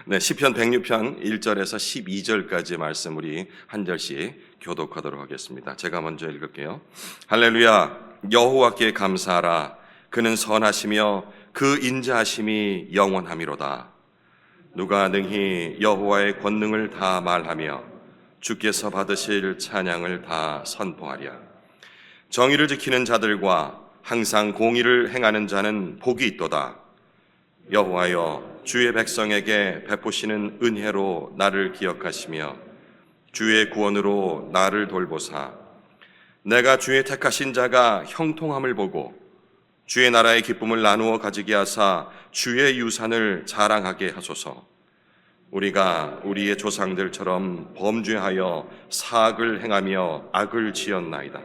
네, 시편 106편 1절에서 12절까지 말씀 우리 한 절씩 교독하도록 하겠습니다. 제가 먼저 읽을게요. 할렐루야, 여호와께 감사하라. 그는 선하시며 그 인자하심이 영원하미로다. 누가 능히 여호와의 권능을 다 말하며 주께서 받으실 찬양을 다 선포하랴. 정의를 지키는 자들과 항상 공의를 행하는 자는 복이 있도다. 여호와여, 주의 백성에게 베푸시는 은혜로 나를 기억하시며 주의 구원으로 나를 돌보사. 내가 주의 택하신 자가 형통함을 보고 주의 나라의 기쁨을 나누어 가지게 하사 주의 유산을 자랑하게 하소서. 우리가 우리의 조상들처럼 범죄하여 사악을 행하며 악을 지었나이다.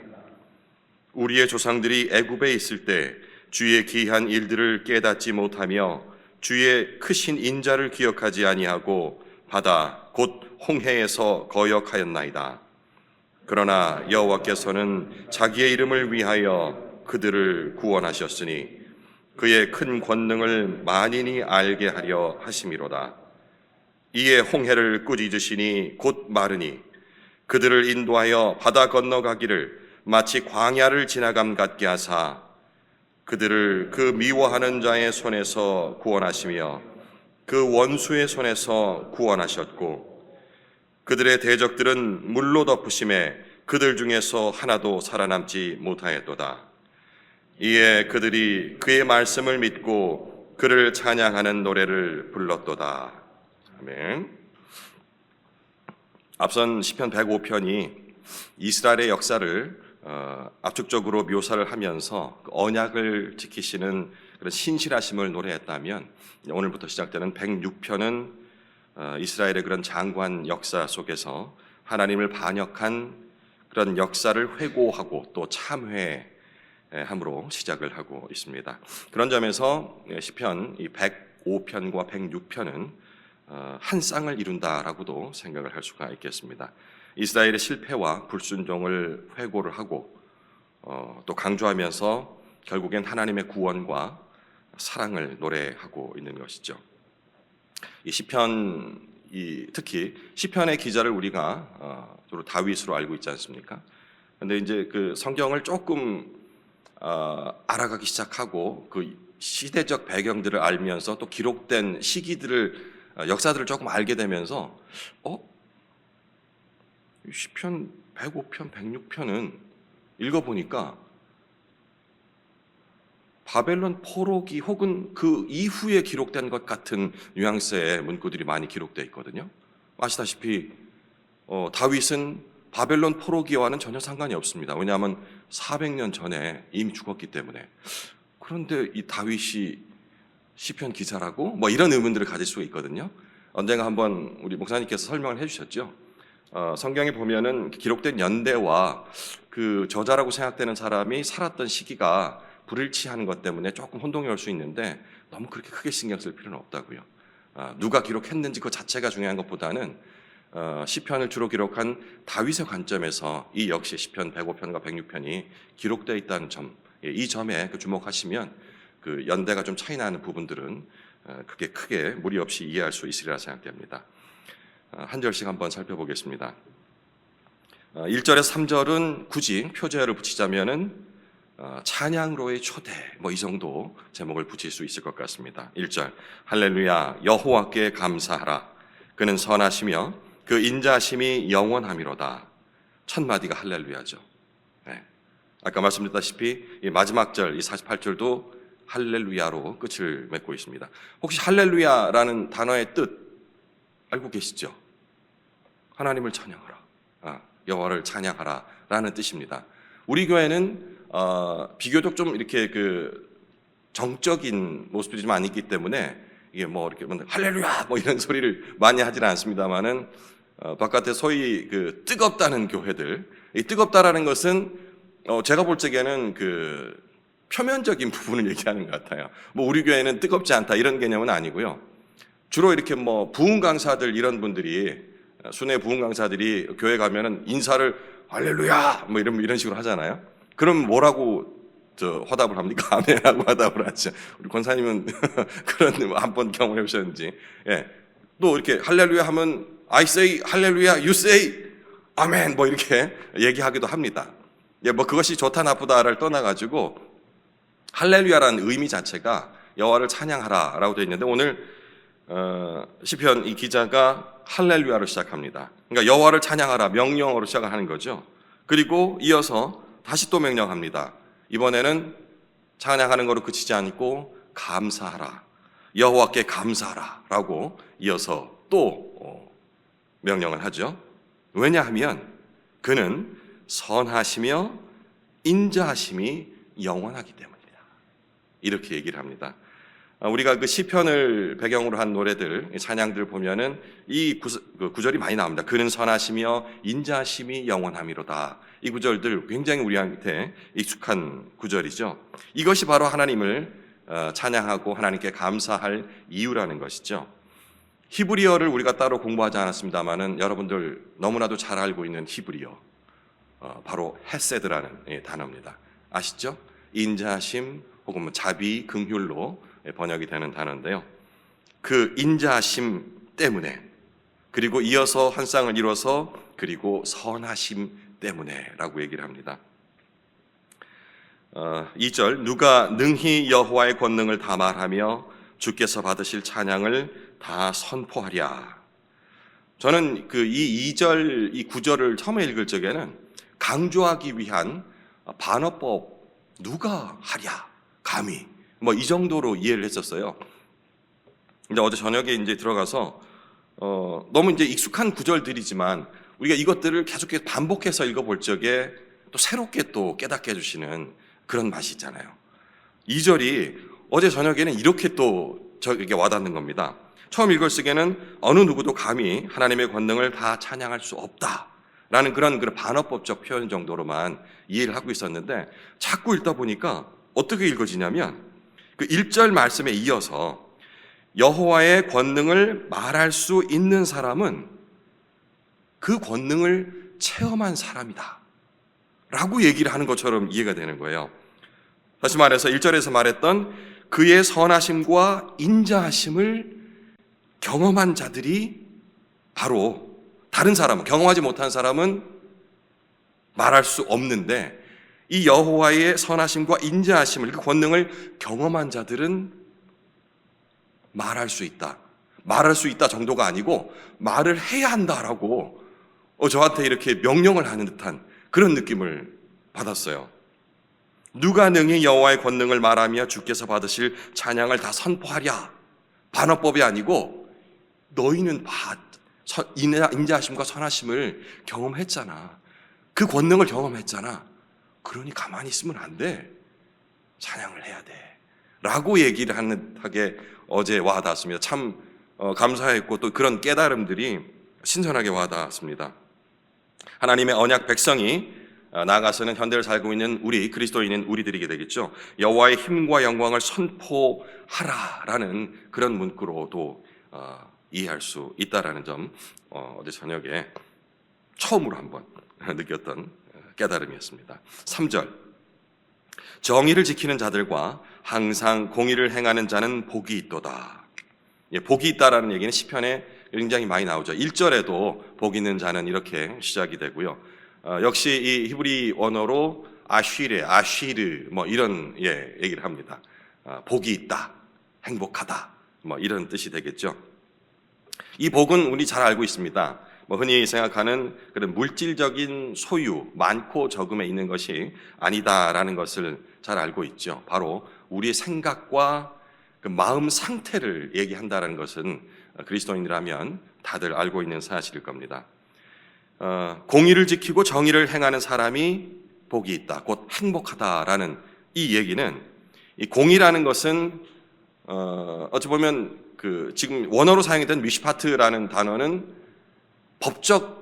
우리의 조상들이 애굽에 있을 때 주의 기이한 일들을 깨닫지 못하며 주의 크신 인자를 기억하지 아니하고 바다 곧 홍해에서 거역하였나이다. 그러나 여호와께서는 자기의 이름을 위하여 그들을 구원하셨으니 그의 큰 권능을 만인이 알게 하려 하심이로다. 이에 홍해를 꾸짖으시니 곧 마르니 그들을 인도하여 바다 건너가기를 마치 광야를 지나감 같게 하사 그들을 그 미워하는 자의 손에서 구원하시며 그 원수의 손에서 구원하셨고 그들의 대적들은 물로 덮으심에 그들 중에서 하나도 살아남지 못하였도다. 이에 그들이 그의 말씀을 믿고 그를 찬양하는 노래를 불렀도다. 아멘. 앞선 시편 105편이 이스라엘의 역사를 압축적으로 묘사를 하면서 언약을 지키시는 그런 신실하심을 노래했다면, 오늘부터 시작되는 106편은 이스라엘의 그런 장관 역사 속에서 하나님을 반역한 그런 역사를 회고하고 또 참회함으로 시작을 하고 있습니다. 그런 점에서 시편 105편과 106편은 한 쌍을 이룬다라고도 생각을 할 수가 있겠습니다. 이스라엘의 실패와 불순종을 회고를 하고 또 강조하면서 결국엔 하나님의 구원과 사랑을 노래하고 있는 것이죠. 이 시편, 특히 시편의 기자를 우리가 주로 다윗으로 알고 있지 않습니까? 그런데 이제 그 성경을 조금 알아가기 시작하고 그 시대적 배경들을 알면서 또 기록된 시기들을 역사들을 조금 알게 되면서 시편 105편, 106편은 읽어보니까 바벨론 포로기 혹은 그 이후에 기록된 것 같은 뉘앙스의 문구들이 많이 기록되어 있거든요. 아시다시피 다윗은 바벨론 포로기와는 전혀 상관이 없습니다. 왜냐하면 400년 전에 이미 죽었기 때문에. 그런데 이 다윗이 시편 기사라고? 뭐 이런 의문들을 가질 수가 있거든요. 언젠가 한번 우리 목사님께서 설명을 해주셨죠. 성경에 보면은 기록된 연대와 그 저자라고 생각되는 사람이 살았던 시기가 불일치하는 것 때문에 조금 혼동이 올 수 있는데 너무 그렇게 크게 신경 쓸 필요는 없다고요. 누가 기록했는지 그 자체가 중요한 것보다는 시편을 주로 기록한 다윗의 관점에서 이 역시 시편 105편과 106편이 기록되어 있다는 점, 이 점에 주목하시면 그 연대가 좀 차이 나는 부분들은 그게 크게 무리 없이 이해할 수 있으리라 생각됩니다. 한 절씩 한번 살펴보겠습니다. 1절에서 3절은 굳이 표제어를 붙이자면은 찬양으로의 초대, 뭐 이 정도 제목을 붙일 수 있을 것 같습니다. 1절, 할렐루야, 여호와께 감사하라. 그는 선하시며 그 인자하심이 영원하미로다. 첫 마디가 할렐루야죠. 네. 아까 말씀드렸다시피 이 마지막 절, 이 48절도 할렐루야로 끝을 맺고 있습니다. 혹시 할렐루야라는 단어의 뜻 알고 계시죠? 하나님을 찬양하라, 여호와를 찬양하라 라는 뜻입니다. 우리 교회는 비교적 좀 이렇게 그 정적인 모습들이 좀 많이 있기 때문에 이게 뭐 이렇게 할렐루야 뭐 이런 소리를 많이 하지는 않습니다만은 바깥에 소위 그 뜨겁다는 교회들, 이 뜨겁다라는 것은 제가 볼 적에는 그 표면적인 부분을 얘기하는 것 같아요. 뭐 우리 교회는 뜨겁지 않다 이런 개념은 아니고요. 주로 이렇게 뭐 부흥 강사들 이런 분들이, 순회 부흥 강사들이 교회 가면은 인사를 할렐루야 뭐 이런 식으로 하잖아요. 그럼 뭐라고 화답을 합니까? 아멘하고 화답을 하죠. 우리 권사님은 그런 한번 경험해 보셨는지. 예. 또 이렇게 할렐루야 하면 I say 할렐루야, you say 아멘 뭐 이렇게 얘기하기도 합니다. 예, 뭐 그것이 좋다 나쁘다를 떠나가지고 할렐루야라는 의미 자체가 여호와를 찬양하라라고 되어 있는데 오늘 시편 이 기자가 할렐루야로 시작합니다. 그러니까 여호와를 찬양하라 명령어로 시작을 하는 거죠. 그리고 이어서 다시 또 명령합니다. 이번에는 찬양하는 거로 그치지 않고 감사하라, 여호와께 감사하라라고 이어서 또 명령을 하죠. 왜냐하면 그는 선하시며 인자하심이 영원하기 때문이다. 이렇게 얘기를 합니다. 우리가 그 시편을 배경으로 한 노래들, 찬양들 보면은 이 구절이 많이 나옵니다. 그는 선하시며 인자하심이 영원함이로다. 이 구절들 굉장히 우리한테 익숙한 구절이죠. 이것이 바로 하나님을 찬양하고 하나님께 감사할 이유라는 것이죠. 히브리어를 우리가 따로 공부하지 않았습니다만은 여러분들 너무나도 잘 알고 있는 히브리어, 바로 헤세드라는 단어입니다. 아시죠? 인자하심 혹은 뭐 자비, 긍휼로 번역이 되는 단어인데요. 그 인자하심 때문에, 그리고 이어서 한 쌍을 이뤄서 그리고 선하심 때문에라고 얘기를 합니다. 2절 누가 능히 여호와의 권능을 다 말하며 주께서 받으실 찬양을 다 선포하랴. 저는 이 2절, 이 9절을 처음에 읽을 적에는 강조하기 위한 반어법, 누가 하랴, 감히 뭐 이 정도로 이해를 했었어요. 근데 어제 저녁에 이제 들어가서 너무 이제 익숙한 구절들이지만 우리가 이것들을 계속해서 반복해서 읽어볼 적에 또 새롭게 또 깨닫게 해주시는 그런 맛이 있잖아요. 2절이 어제 저녁에는 이렇게 또 저에게 와닿는 겁니다. 처음 읽을 적에는 어느 누구도 감히 하나님의 권능을 다 찬양할 수 없다라는 그런 반어법적 표현 정도로만 이해를 하고 있었는데 자꾸 읽다 보니까 어떻게 읽어지냐면 그 1절 말씀에 이어서 여호와의 권능을 말할 수 있는 사람은 그 권능을 체험한 사람이다 라고 얘기를 하는 것처럼 이해가 되는 거예요. 다시 말해서 1절에서 말했던 그의 선하심과 인자하심을 경험한 자들이 바로 다른 사람은, 경험하지 못한 사람은 말할 수 없는데 이 여호와의 선하심과 인자하심을, 그 권능을 경험한 자들은 말할 수 있다. 말할 수 있다 정도가 아니고 말을 해야 한다라고 저한테 이렇게 명령을 하는 듯한 그런 느낌을 받았어요. 누가 능히 여호와의 권능을 말하며 주께서 받으실 찬양을 다 선포하랴. 반어법이 아니고 너희는 인자하심과 선하심을 경험했잖아. 그 권능을 경험했잖아. 그러니 가만히 있으면 안 돼. 찬양을 해야 돼. 라고 얘기를 하는 듯하게 어제 와닿았습니다. 참 감사했고 또 그런 깨달음들이 신선하게 와닿았습니다. 하나님의 언약 백성이 나아가서는 현대를 살고 있는 우리 그리스도인인 우리들이게 되겠죠. 여호와의 힘과 영광을 선포하라라는 그런 문구로도 이해할 수 있다라는 점 어제 저녁에 처음으로 한번 느꼈던 깨달음이었습니다. 3절 정의를 지키는 자들과 항상 공의를 행하는 자는 복이 있도다. 복이 있다라는 얘기는 시편에 굉장히 많이 나오죠. 1절에도 복 있는 자는 이렇게 시작이 되고요. 역시 이 히브리 언어로 아쉬르 뭐 이런 얘기를 합니다. 복이 있다, 행복하다 뭐 이런 뜻이 되겠죠. 이 복은 우리 잘 알고 있습니다. 흔히 생각하는 그런 물질적인 소유, 많고 적음에 있는 것이 아니다라는 것을 잘 알고 있죠. 바로 우리의 생각과 그 마음 상태를 얘기한다는 것은 그리스도인이라면 다들 알고 있는 사실일 겁니다. 공의를 지키고 정의를 행하는 사람이 복이 있다, 곧 행복하다라는 이 얘기는, 이 공의라는 것은 어찌 보면 지금 원어로 사용했던 미슈파트라는 단어는 법적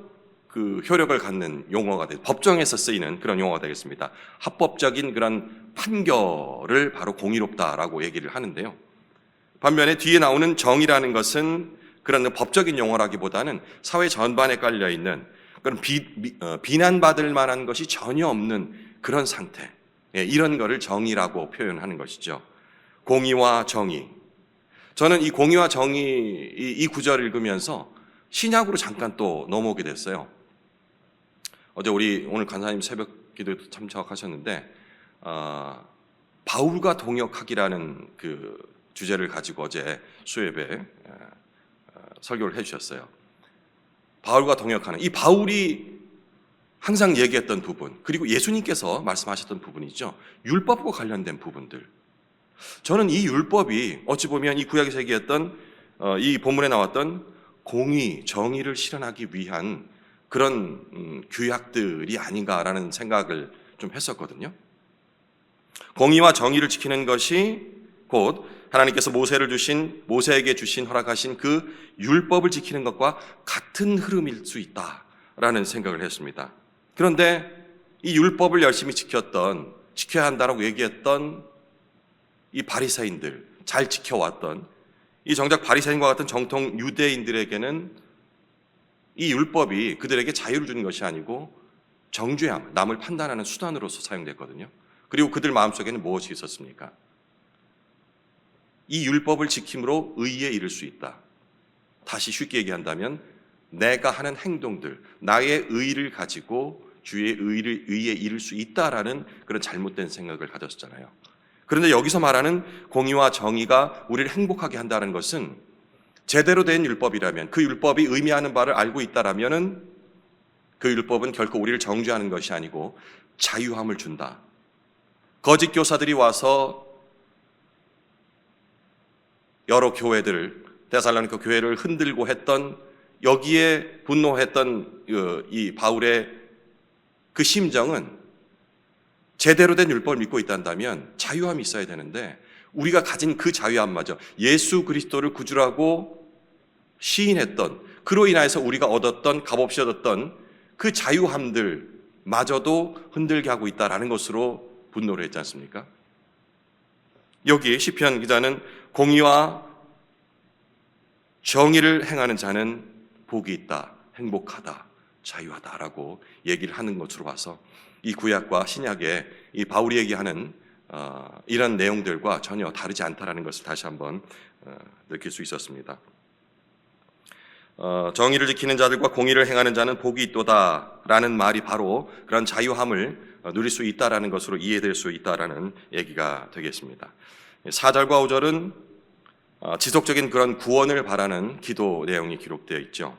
효력을 갖는 용어가 법정에서 쓰이는 그런 용어가 되겠습니다. 합법적인 그런 판결을 바로 공의롭다라고 얘기를 하는데요. 반면에 뒤에 나오는 정의라는 것은 그런 법적인 용어라기보다는 사회 전반에 깔려 있는 그런 비난받을 만한 것이 전혀 없는 그런 상태, 이런 거를 정의라고 표현하는 것이죠. 공의와 정의. 저는 이 공의와 정의 이 구절을 읽으면서 신약으로 잠깐 또 넘어오게 됐어요. 어제 오늘 간사님 새벽 기도에 참석하셨는데 바울과 동역하기라는 그 주제를 가지고 어제 수요예배 설교를 해주셨어요. 바울과 동역하는, 이 바울이 항상 얘기했던 부분, 그리고 예수님께서 말씀하셨던 부분이죠. 율법과 관련된 부분들. 저는 이 율법이 어찌 보면 이 구약에서 얘기했던 이 본문에 나왔던 공의, 정의를 실현하기 위한 그런 규약들이 아닌가라는 생각을 좀 했었거든요. 공의와 정의를 지키는 것이 곧 하나님께서 모세에게 주신 허락하신 그 율법을 지키는 것과 같은 흐름일 수 있다라는 생각을 했습니다. 그런데 이 율법을 열심히 지켜야 한다라고 얘기했던 이 바리새인들, 잘 지켜왔던 이 정작 바리새인과 같은 정통 유대인들에게는 이 율법이 그들에게 자유를 주는 것이 아니고 정죄함, 남을 판단하는 수단으로서 사용됐거든요. 그리고 그들 마음속에는 무엇이 있었습니까? 이 율법을 지킴으로 의에 이를 수 있다. 다시 쉽게 얘기한다면 내가 하는 행동들, 나의 의를 가지고 주의 의에 이를 수 있다라는 그런 잘못된 생각을 가졌잖아요. 그런데 여기서 말하는 공의와 정의가 우리를 행복하게 한다는 것은 제대로 된 율법이라면, 그 율법이 의미하는 바를 알고 있다라면은 그 율법은 결코 우리를 정죄하는 것이 아니고 자유함을 준다. 거짓 교사들이 와서 여러 교회들을, 데살로니가 교회를 흔들고 했던, 여기에 분노했던 이 바울의 그 심정은 제대로 된 율법을 믿고 있다면 자유함이 있어야 되는데, 우리가 가진 그 자유함마저 예수 그리스도를 구주라고 시인했던, 그로 인하여서 우리가 얻었던, 값없이 얻었던 그 자유함들마저도 흔들게 하고 있다라는 것으로 분노를 했지 않습니까? 여기 시편 기자는 공의와 정의를 행하는 자는 복이 있다, 행복하다, 자유하다라고 얘기를 하는 것으로 봐서 이 구약과 신약의 이 바울이 얘기하는 이런 내용들과 전혀 다르지 않다라는 것을 다시 한번 느낄 수 있었습니다. 정의를 지키는 자들과 공의를 행하는 자는 복이 있도다라는 말이 바로 그런 자유함을 누릴 수 있다라는 것으로 이해될 수 있다라는 얘기가 되겠습니다. 4절과 5절은 지속적인 그런 구원을 바라는 기도 내용이 기록되어 있죠.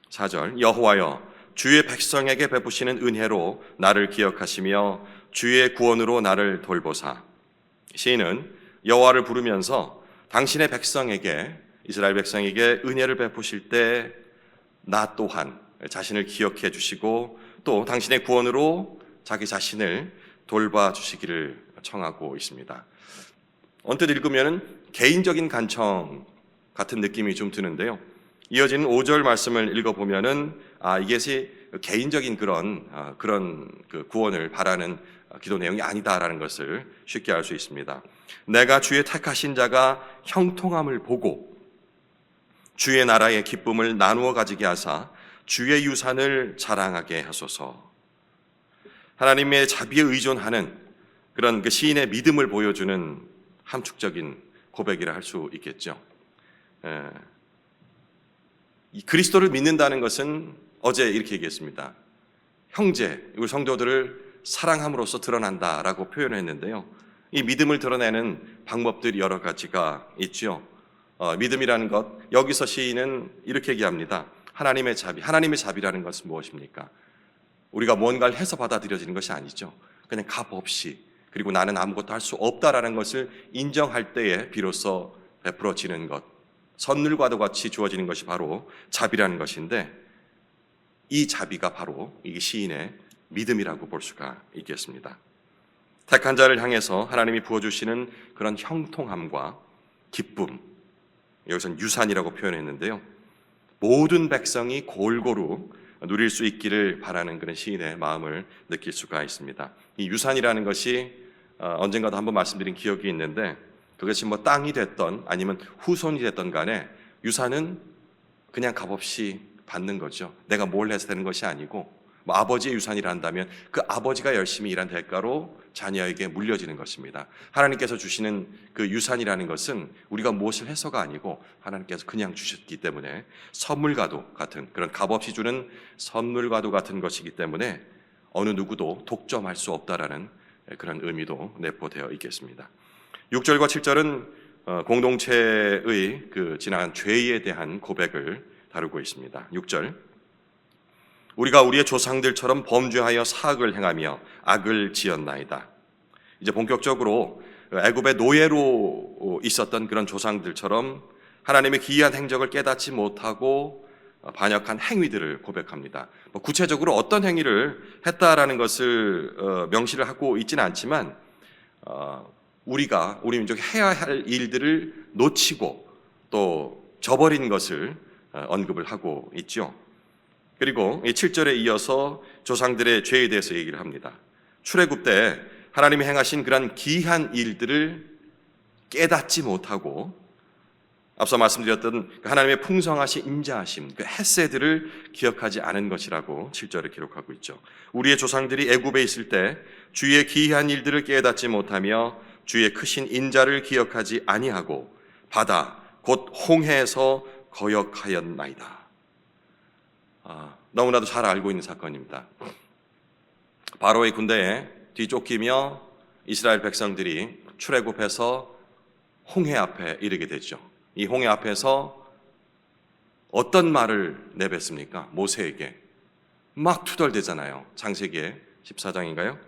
4절, 여호와여 주의 백성에게 베푸시는 은혜로 나를 기억하시며 주의 구원으로 나를 돌보사. 시인은 여호와를 부르면서 당신의 백성에게, 이스라엘 백성에게 은혜를 베푸실 때 나 또한 자신을 기억해 주시고 또 당신의 구원으로 자기 자신을 돌봐 주시기를 청하고 있습니다. 언뜻 읽으면 개인적인 간청 같은 느낌이 좀 드는데요. 이어지는 5절 말씀을 읽어보면은 이것이 개인적인 그런 그 구원을 바라는 기도 내용이 아니다라는 것을 쉽게 알 수 있습니다. 내가 주의 택하신 자가 형통함을 보고 주의 나라의 기쁨을 나누어 가지게 하사 주의 유산을 자랑하게 하소서. 하나님의 자비에 의존하는 그런 그 시인의 믿음을 보여주는 함축적인 고백이라 할 수 있겠죠. 이 그리스도를 믿는다는 것은 어제 이렇게 얘기했습니다. 형제, 우리 성도들을 사랑함으로써 드러난다라고 표현을 했는데요. 이 믿음을 드러내는 방법들이 여러 가지가 있죠. 믿음이라는 것, 여기서 시인은 이렇게 얘기합니다. 하나님의 자비. 하나님의 자비라는 것은 무엇입니까? 우리가 뭔가를 해서 받아들여지는 것이 아니죠. 그냥 값 없이, 그리고 나는 아무것도 할 수 없다라는 것을 인정할 때에 비로소 베풀어지는 것, 선물과도 같이 주어지는 것이 바로 자비라는 것인데, 이 자비가 바로 이 시인의 믿음이라고 볼 수가 있겠습니다. 택한 자를 향해서 하나님이 부어주시는 그런 형통함과 기쁨, 여기서는 유산이라고 표현했는데요. 모든 백성이 골고루 누릴 수 있기를 바라는 그런 시인의 마음을 느낄 수가 있습니다. 이 유산이라는 것이 언젠가도 한번 말씀드린 기억이 있는데, 그것이 뭐 땅이 됐던 아니면 후손이 됐던 간에 유산은 그냥 값없이 받는 거죠. 내가 뭘 해서 되는 것이 아니고 뭐 아버지의 유산이라 한다면 그 아버지가 열심히 일한 대가로 자녀에게 물려지는 것입니다. 하나님께서 주시는 그 유산이라는 것은 우리가 무엇을 해서가 아니고 하나님께서 그냥 주셨기 때문에 선물과도 같은, 그런 값없이 주는 선물과도 같은 것이기 때문에 어느 누구도 독점할 수 없다라는 그런 의미도 내포되어 있겠습니다. 6절과 7절은 공동체의 그 지나간 죄에 대한 고백을 다루고 있습니다. 6절, 우리가 우리의 조상들처럼 범죄하여 사악을 행하며 악을 지었나이다. 이제 본격적으로 애굽의 노예로 있었던 그런 조상들처럼 하나님의 기이한 행적을 깨닫지 못하고 반역한 행위들을 고백합니다. 구체적으로 어떤 행위를 했다라는 것을 명시를 하고 있지는 않지만 우리 민족이 해야 할 일들을 놓치고 또 저버린 것을 언급을 하고 있죠. 그리고 7절에 이어서 조상들의 죄에 대해서 얘기를 합니다. 출애굽 때 하나님이 행하신 그런 기이한 일들을 깨닫지 못하고 앞서 말씀드렸던 하나님의 풍성하신 인자하심, 그 헤세드를 기억하지 않은 것이라고 7절에 기록하고 있죠. 우리의 조상들이 애굽에 있을 때 주의 기이한 일들을 깨닫지 못하며 주의 크신 인자를 기억하지 아니하고 바다 곧 홍해에서 거역하였나이다. 너무나도 잘 알고 있는 사건입니다. 바로의 군대에 뒤쫓기며 이스라엘 백성들이 출애굽해서 홍해 앞에 이르게 되죠. 이 홍해 앞에서 어떤 말을 내뱉습니까? 모세에게 막 투덜대잖아요. 창세기에 14장인가요?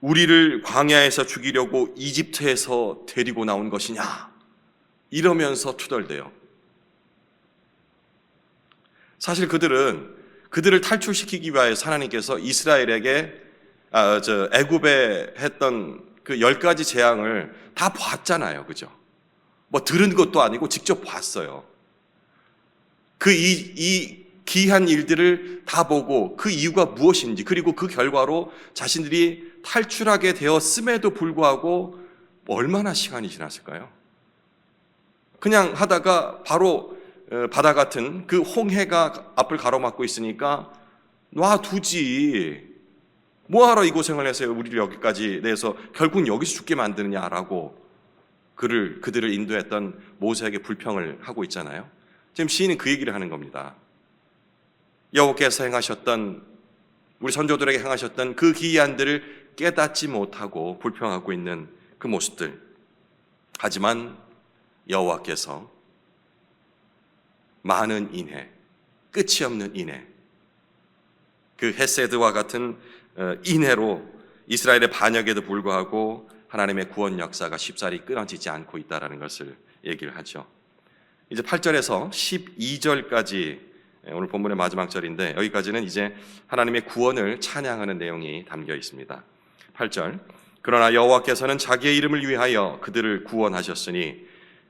우리를 광야에서 죽이려고 이집트에서 데리고 나온 것이냐? 이러면서 투덜대요. 사실 그들을 탈출시키기 위하여 하나님께서 이스라엘에게 애굽에 했던 그 10가지 재앙을 다 봤잖아요. 그죠? 뭐 들은 것도 아니고 직접 봤어요. 이 기이한 일들을 다 보고 그 이유가 무엇인지, 그리고 그 결과로 자신들이 탈출하게 되었음에도 불구하고 얼마나 시간이 지났을까요? 그냥 하다가 바로 바다 같은 그 홍해가 앞을 가로막고 있으니까 놔두지, 뭐하러 이 고생을 해서 우리를 여기까지 내서 결국 여기서 죽게 만드느냐라고 그들을 인도했던 모세에게 불평을 하고 있잖아요. 지금 시인은 그 얘기를 하는 겁니다. 여호와께서 행하셨던, 우리 선조들에게 행하셨던 그 기이한들을 깨닫지 못하고 불평하고 있는 그 모습들. 하지만 여호와께서 많은 인해, 끝이 없는 인해, 그 헤세드와 같은 인해로 이스라엘의 반역에도 불구하고 하나님의 구원 역사가 쉽사리 끊어지지 않고 있다는 것을 얘기를 하죠. 이제 8절에서 12절까지 오늘 본문의 마지막 절인데, 여기까지는 이제 하나님의 구원을 찬양하는 내용이 담겨 있습니다. 8절, 그러나 여호와께서는 자기의 이름을 위하여 그들을 구원하셨으니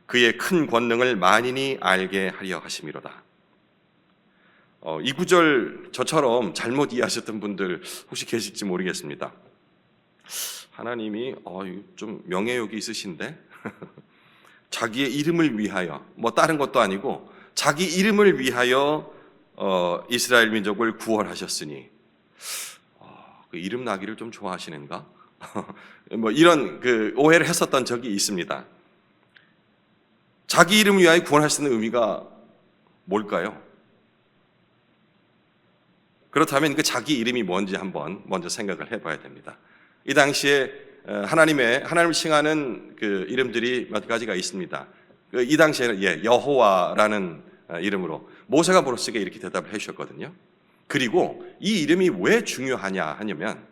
그의 큰 권능을 만인이 알게 하려 하심이로다. 이 구절 저처럼 잘못 이해하셨던 분들 혹시 계실지 모르겠습니다. 하나님이 좀 명예욕이 있으신데 자기의 이름을 위하여, 뭐 다른 것도 아니고 자기 이름을 위하여 이스라엘 민족을 구원하셨으니 그 이름 나기를 좀 좋아하시는가? 뭐 이런 그 오해를 했었던 적이 있습니다. 자기 이름을 위하여 구원하시는 의미가 뭘까요? 그렇다면 그 자기 이름이 뭔지 한번 먼저 생각을 해봐야 됩니다. 이 당시에 하나님을 칭하는 그 이름들이 몇 가지가 있습니다. 이 당시에는 여호와라는 이름으로 모세가 물었을 때 이렇게 대답을 해주셨거든요. 그리고 이 이름이 왜 중요하냐 하냐면,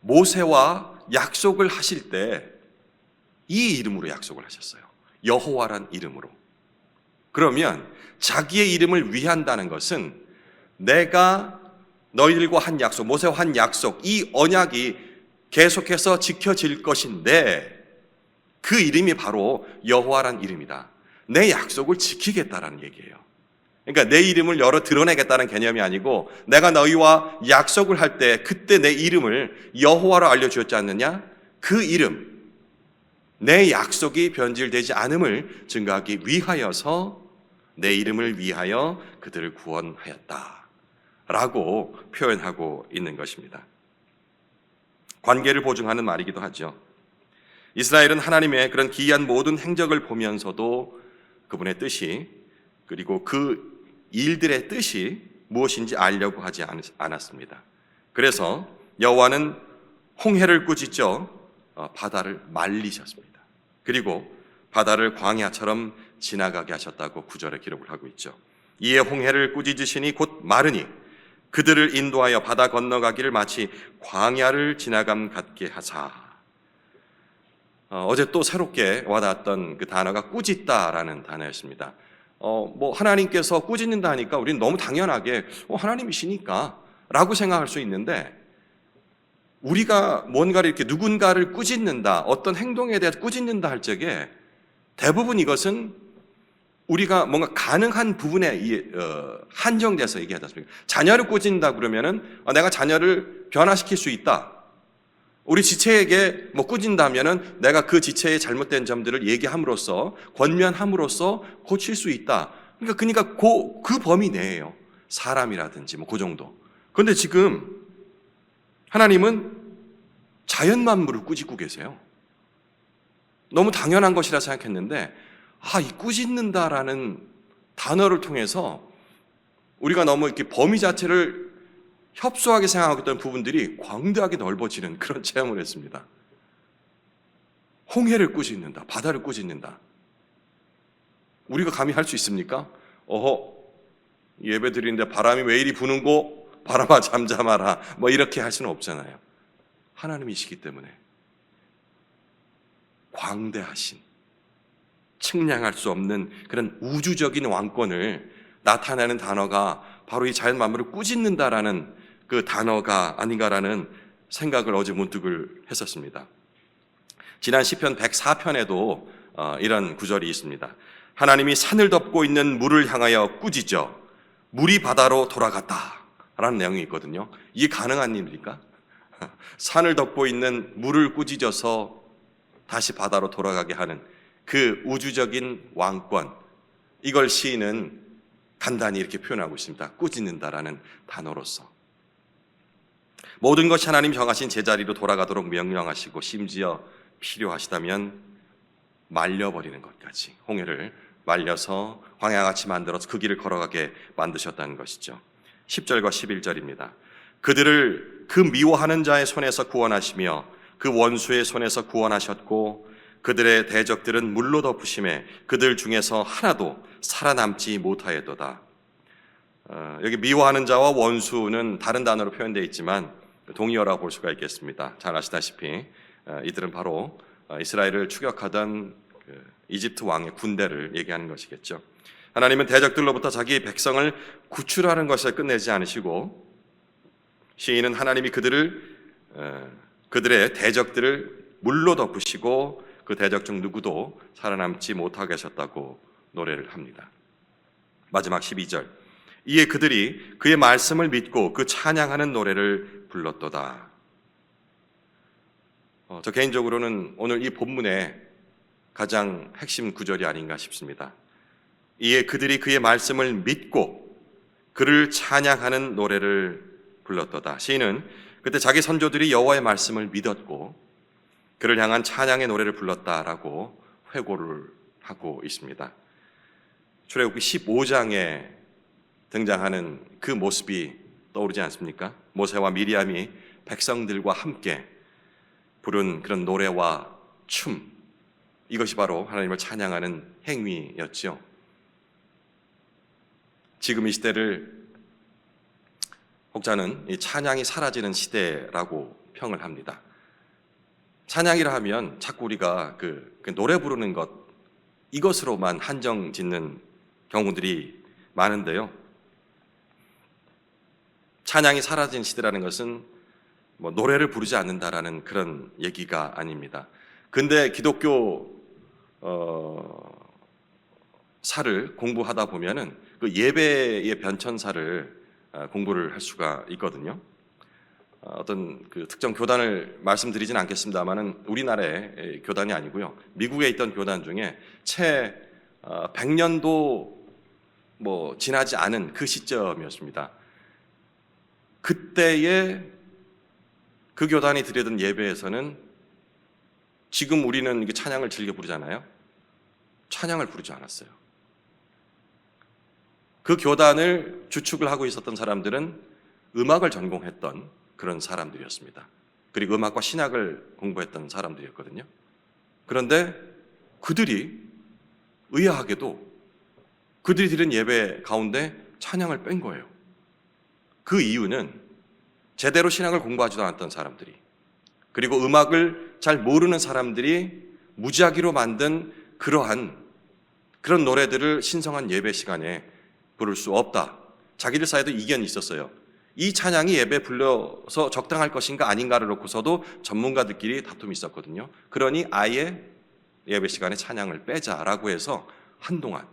모세와 약속을 하실 때 이 이름으로 약속을 하셨어요. 여호와란 이름으로. 그러면 자기의 이름을 위한다는 것은 내가 너희들과 한 약속, 모세와 한 약속, 이 언약이 계속해서 지켜질 것인데 그 이름이 바로 여호와란 이름이다. 내 약속을 지키겠다라는 얘기예요. 그러니까 내 이름을 열어 드러내겠다는 개념이 아니고, 내가 너희와 약속을 할 때 그때 내 이름을 여호와로 알려주었지 않느냐? 그 이름, 내 약속이 변질되지 않음을 증거하기 위하여서 내 이름을 위하여 그들을 구원하였다. 라고 표현하고 있는 것입니다. 관계를 보증하는 말이기도 하죠. 이스라엘은 하나님의 그런 기이한 모든 행적을 보면서도 그분의 뜻이, 그리고 그 일들의 뜻이 무엇인지 알려고 하지 않았습니다. 그래서 여호와는 홍해를 꾸짖어 바다를 말리셨습니다. 그리고 바다를 광야처럼 지나가게 하셨다고 9절에 기록을 하고 있죠. 이에 홍해를 꾸짖으시니 곧 마르니 그들을 인도하여 바다 건너가기를 마치 광야를 지나감 같게 하사. 어제 또 새롭게 와닿았던 그 단어가 꾸짖다라는 단어였습니다. 하나님께서 꾸짖는다 하니까 우리는 너무 당연하게 하나님이시니까 라고 생각할 수 있는데, 우리가 뭔가를 이렇게 누군가를 꾸짖는다, 어떤 행동에 대해서 꾸짖는다 할 적에 대부분 이것은 우리가 뭔가 가능한 부분에 한정돼서 얘기하지 않습니까? 자녀를 꾸짖는다 그러면은 내가 자녀를 변화시킬 수 있다. 우리 지체에게 꾸짖는다면은 내가 그 지체의 잘못된 점들을 얘기함으로써, 권면함으로써 고칠 수 있다. 그러니까 그 범위 내에요. 사람이라든지 그 정도. 그런데 지금 하나님은 자연 만물을 꾸짖고 계세요. 너무 당연한 것이라 생각했는데, 이 꾸짖는다라는 단어를 통해서 우리가 너무 이렇게 범위 자체를 협소하게 생각하고 있던 부분들이 광대하게 넓어지는 그런 체험을 했습니다. 홍해를 꾸짖는다, 바다를 꾸짖는다. 우리가 감히 할 수 있습니까? 예배 드리는데 바람이 왜 이리 부는고, 바람아 잠잠하라, 이렇게 할 수는 없잖아요. 하나님이시기 때문에 광대하신, 측량할 수 없는 그런 우주적인 왕권을 나타내는 단어가 바로 이 자연 만물을 꾸짖는다라는 그 단어가 아닌가라는 생각을 어제 문득을 했었습니다. 지난 시편 104편에도 이런 구절이 있습니다. 하나님이 산을 덮고 있는 물을 향하여 꾸짖어 물이 바다로 돌아갔다 라는 내용이 있거든요. 이게 가능한 일입니까? 산을 덮고 있는 물을 꾸짖어서 다시 바다로 돌아가게 하는 그 우주적인 왕권, 이걸 시인은 간단히 이렇게 표현하고 있습니다. 꾸짖는다라는 단어로서. 모든 것이 하나님 정하신 제자리로 돌아가도록 명령하시고, 심지어 필요하시다면 말려버리는 것까지, 홍해를 말려서 광야같이 만들어서 그 길을 걸어가게 만드셨다는 것이죠. 10절과 11절입니다. 그들을 그 미워하는 자의 손에서 구원하시며 그 원수의 손에서 구원하셨고, 그들의 대적들은 물로 덮으심에 그들 중에서 하나도 살아남지 못하였도다. 여기 미워하는 자와 원수는 다른 단어로 표현되어 있지만 동의어라고 볼 수가 있겠습니다. 잘 아시다시피 이들은 바로 이스라엘을 추격하던 이집트 왕의 군대를 얘기하는 것이겠죠. 하나님은 대적들로부터 자기 백성을 구출하는 것을 끝내지 않으시고, 시인은 하나님이 그들의 대적들을 물로 덮으시고 그 대적 중 누구도 살아남지 못하게 하셨다고 노래를 합니다. 마지막 12절. 이에 그들이 그의 말씀을 믿고 그 찬양하는 노래를 불렀도다. 저 개인적으로는 오늘 이 본문의 가장 핵심 구절이 아닌가 싶습니다. 이에 그들이 그의 말씀을 믿고 그를 찬양하는 노래를 불렀도다. 시인은 그때 자기 선조들이 여호와의 말씀을 믿었고 그를 향한 찬양의 노래를 불렀다라고 회고를 하고 있습니다. 출애굽기 15장에 등장하는 그 모습이 떠오르지 않습니까? 모세와 미리암이 백성들과 함께 부른 그런 노래와 춤, 이것이 바로 하나님을 찬양하는 행위였죠. 지금 이 시대를 혹자는 이 찬양이 사라지는 시대라고 평을 합니다. 찬양이라 하면 자꾸 우리가 그 노래 부르는 것, 이것으로만 한정 짓는 경우들이 많은데요. 찬양이 사라진 시대라는 것은 노래를 부르지 않는다라는 그런 얘기가 아닙니다. 근데 기독교 사를 공부하다 보면은 그 예배의 변천사를 공부를 할 수가 있거든요. 어떤 그 특정 교단을 말씀드리진 않겠습니다만은 우리나라의 교단이 아니고요. 미국에 있던 교단 중에 채 100년도 지나지 않은 그 시점이었습니다. 그때의 그 교단이 드리던 예배에서는 지금 우리는 이게 찬양을 즐겨 부르잖아요. 찬양을 부르지 않았어요. 그 교단을 주축을 하고 있었던 사람들은 음악을 전공했던 그런 사람들이었습니다. 그리고 음악과 신학을 공부했던 사람들이었거든요. 그런데 그들이 의아하게도 그들이 드린 예배 가운데 찬양을 뺀 거예요. 그 이유는 제대로 신학을 공부하지도 않았던 사람들이, 그리고 음악을 잘 모르는 사람들이 무작위로 만든 그러한 그런 노래들을 신성한 예배 시간에 부를 수 없다. 자기들 사이에도 이견이 있었어요. 이 찬양이 예배 불러서 적당할 것인가 아닌가를 놓고서도 전문가들끼리 다툼이 있었거든요. 그러니 아예 예배 시간에 찬양을 빼자라고 해서 한동안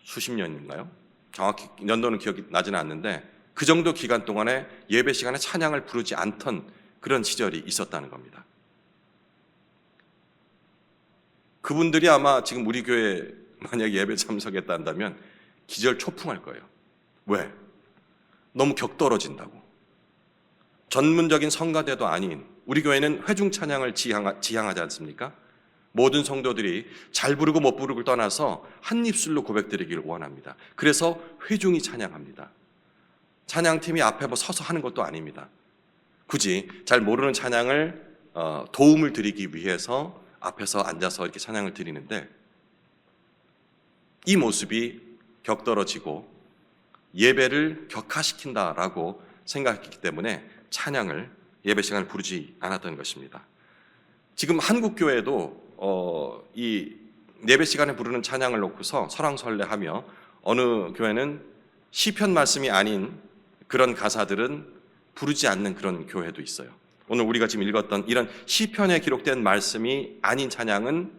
수십 년인가요? 정확히 연도는 기억이 나지는 않는데 그 정도 기간 동안에 예배 시간에 찬양을 부르지 않던 그런 시절이 있었다는 겁니다. 그분들이 아마 지금 우리 교회 만약 예배 참석했다 한다면 기절초풍할 거예요. 왜? 너무 격떨어진다고. 전문적인 성가대도 아닌 우리 교회는 회중 찬양을 지향하지 않습니까? 모든 성도들이 잘 부르고 못 부르고를 떠나서 한 입술로 고백드리기를 원합니다. 그래서 회중이 찬양합니다. 찬양팀이 앞에 서서 하는 것도 아닙니다. 굳이 잘 모르는 찬양을 도움을 드리기 위해서 앞에서 앉아서 이렇게 찬양을 드리는데, 이 모습이 격떨어지고 예배를 격화시킨다라고 생각했기 때문에 찬양을 예배 시간을 부르지 않았던 것입니다. 지금 한국 교회도 이 예배 시간에 부르는 찬양을 놓고서 설왕설래하며 어느 교회는 시편 말씀이 아닌 그런 가사들은 부르지 않는 그런 교회도 있어요. 오늘 우리가 지금 읽었던 이런 시편에 기록된 말씀이 아닌 찬양은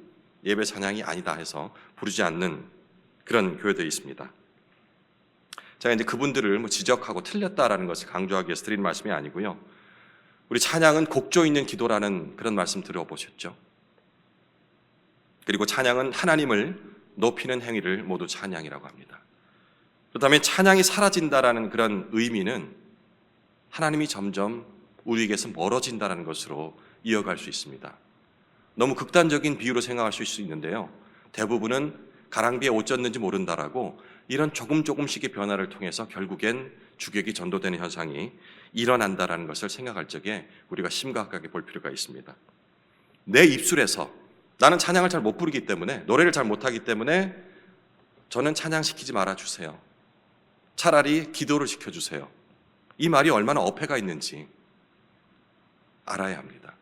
예배 찬양이 아니다 해서 부르지 않는 그런 교회들이 있습니다. 제가 이제 그분들을 지적하고 틀렸다라는 것을 강조하기 위해서 드리는 말씀이 아니고요. 우리 찬양은 곡조 있는 기도라는 그런 말씀 들어보셨죠? 그리고 찬양은 하나님을 높이는 행위를 모두 찬양이라고 합니다. 그렇다면 찬양이 사라진다라는 그런 의미는 하나님이 점점 우리에게서 멀어진다는 것으로 이어갈 수 있습니다. 너무 극단적인 비유로 생각할 수 있는데요. 대부분은 가랑비에 옷 젖는지 모른다라고 이런 조금씩의 변화를 통해서 결국엔 주객이 전도되는 현상이 일어난다라는 것을 생각할 적에 우리가 심각하게 볼 필요가 있습니다. 내 입술에서 나는 찬양을 잘 못 부르기 때문에, 노래를 잘 못하기 때문에 저는 찬양시키지 말아주세요. 차라리 기도를 시켜주세요. 이 말이 얼마나 어폐가 있는지 알아야 합니다.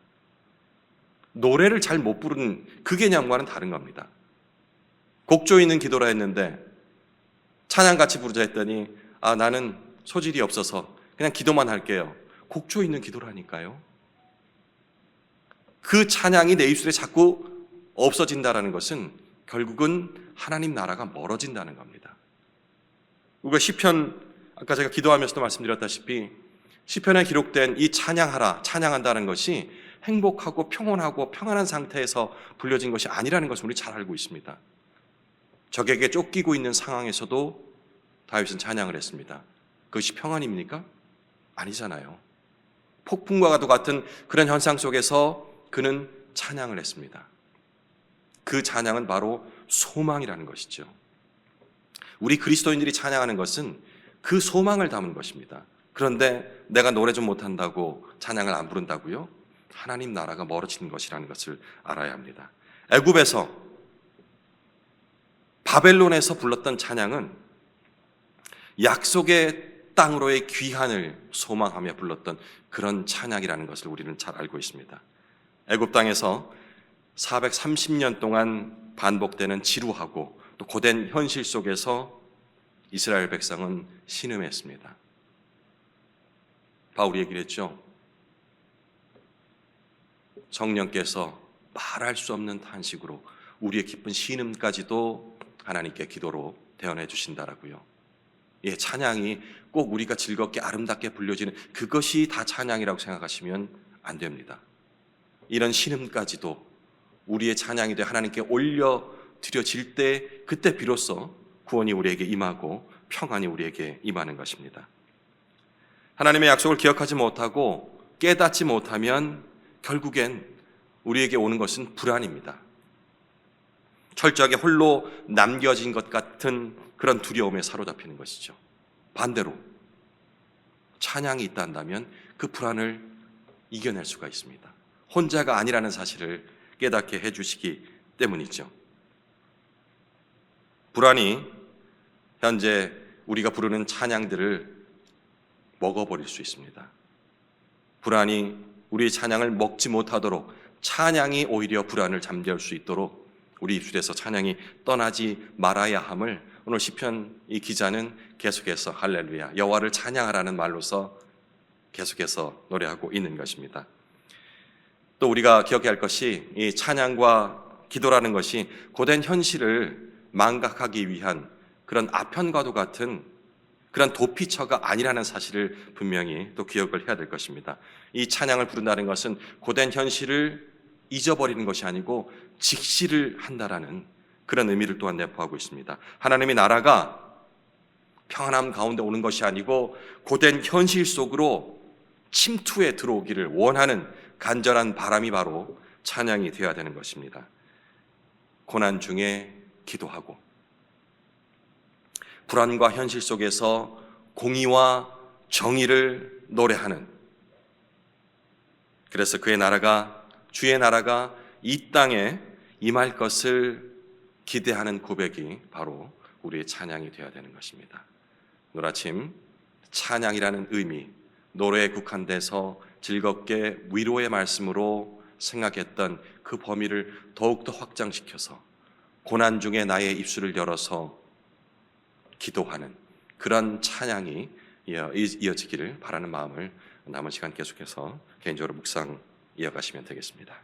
노래를 잘 못 부르는 그 개념과는 다른 겁니다. 곡조 있는 기도라 했는데 찬양 같이 부르자 했더니 나는 소질이 없어서 그냥 기도만 할게요. 곡조 있는 기도라니까요. 그 찬양이 내 입술에 자꾸 없어진다는 것은 결국은 하나님 나라가 멀어진다는 겁니다. 우리가 시편, 아까 제가 기도하면서도 말씀드렸다시피 시편에 기록된 이 찬양한다는 것이 행복하고 평온하고 평안한 상태에서 불려진 것이 아니라는 것을 우리 잘 알고 있습니다. 적에게 쫓기고 있는 상황에서도 다윗은 찬양을 했습니다. 그것이 평안입니까? 아니잖아요. 폭풍과 같은 그런 현상 속에서 그는 찬양을 했습니다. 그 찬양은 바로 소망이라는 것이죠. 우리 그리스도인들이 찬양하는 것은 그 소망을 담은 것입니다. 그런데 내가 노래 좀 못한다고 찬양을 안 부른다고요? 하나님 나라가 멀어지는 것이라는 것을 알아야 합니다. 애굽에서, 바벨론에서 불렀던 찬양은 약속의 땅으로의 귀환을 소망하며 불렀던 그런 찬양이라는 것을 우리는 잘 알고 있습니다. 애굽 땅에서 430년 동안 반복되는 지루하고 또 고된 현실 속에서 이스라엘 백성은 신음했습니다. 바울이 얘기를 했죠. 성령께서 말할 수 없는 탄식으로 우리의 기쁜 신음까지도 하나님께 기도로 대언해 주신다라고요. 예, 찬양이 꼭 우리가 즐겁게 아름답게 불려지는 그것이 다 찬양이라고 생각하시면 안 됩니다. 이런 신음까지도 우리의 찬양이 돼 하나님께 올려 드려질 때, 그때 비로소 구원이 우리에게 임하고 평안이 우리에게 임하는 것입니다. 하나님의 약속을 기억하지 못하고 깨닫지 못하면 결국엔 우리에게 오는 것은 불안입니다. 철저하게 홀로 남겨진 것 같은 그런 두려움에 사로잡히는 것이죠. 반대로 찬양이 있다면 그 불안을 이겨낼 수가 있습니다. 혼자가 아니라는 사실을 깨닫게 해주시기 때문이죠. 불안이 현재 우리가 부르는 찬양들을 먹어버릴 수 있습니다. 불안이 우리 찬양을 먹지 못하도록, 찬양이 오히려 불안을 잠재울 수 있도록 우리 입술에서 찬양이 떠나지 말아야 함을 오늘 시편 이 기자는 계속해서 할렐루야, 여호와를 찬양하라는 말로서 계속해서 노래하고 있는 것입니다. 또 우리가 기억해야 할 것이, 이 찬양과 기도라는 것이 고된 현실을 망각하기 위한 그런 아편과도 같은 그런 도피처가 아니라는 사실을 분명히 또 기억을 해야 될 것입니다. 이 찬양을 부른다는 것은 고된 현실을 잊어버리는 것이 아니고 직시를 한다라는 그런 의미를 또한 내포하고 있습니다. 하나님의 나라가 평안함 가운데 오는 것이 아니고 고된 현실 속으로 침투해 들어오기를 원하는 간절한 바람이 바로 찬양이 되어야 되는 것입니다. 고난 중에 기도하고 불안과 현실 속에서 공의와 정의를 노래하는, 그래서 그의 나라가, 주의 나라가 이 땅에 임할 것을 기대하는 고백이 바로 우리의 찬양이 되어야 되는 것입니다. 오늘 아침 찬양이라는 의미, 노래에 국한돼서 즐겁게 위로의 말씀으로 생각했던 그 범위를 더욱더 확장시켜서 고난 중에 나의 입술을 열어서 기도하는 그런 찬양이 이어지기를 바라는 마음을 남은 시간 계속해서 개인적으로 묵상 이어가시면 되겠습니다.